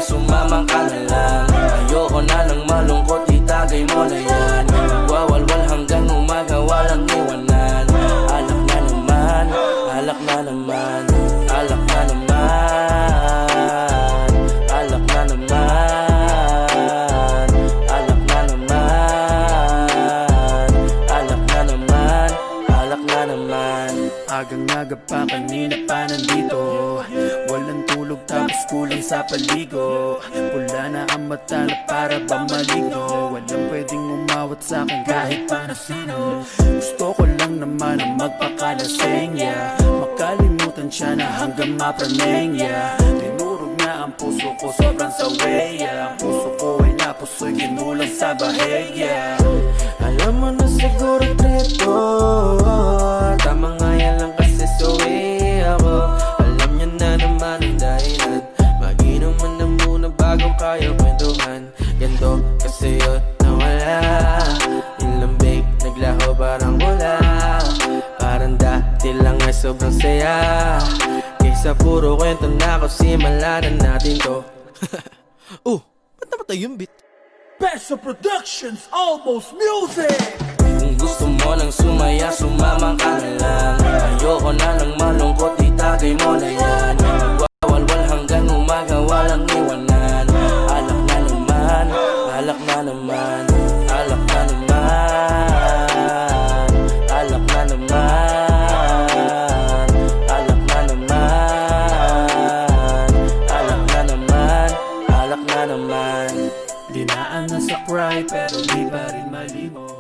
sumamang ka na lang. Ayoko na ng malungkot, itagay mo na yan. Nagwawalwal hanggang umaga, walang iwanan. Alak na naman, alak na naman, alak na naman, alak na naman, alak na naman, alak na naman, alak na naman. Agang-aga pa, kanina pa nandito. Walang tulog tapos kulang sa paligo. Pula na ang mata na para ba maligno. Walang pwedeng umawat sa akin kahit pa na sino. Gusto ko lang naman ang magpakalaseng, yeah. Makalimutan siya na hanggang mapraneng, tinurog na ang puso ko sobrang saweya. Ang puso ko ay napuso'y kinulang sa bahegya. Alam mo na siguro trito, tama nga yan lang kasi suwi ako. Alam niya na naman ang dahilan, mag-inom man na muna bago kayo kwentuhan. Ganto kasi yun nawala, yung lambing naglaho parang wala. Parang dati lang ay sobrang saya, kaysa puro kwento na ako, simulan natin to. Ba't namatay yung beat? Special Productions, Almost Music. Kung gusto mo nang sumaya, sumamang ka na lang. Ayoko na ng malungkot, itagay mo na yan. Nagwawalwal hanggang umaga, walang iwanan. Alak na naman, alak na naman, alak na naman, alak na naman, alak na naman, alak na naman, alak na naman. Dinaan na sa cry pero di pa rin malimo.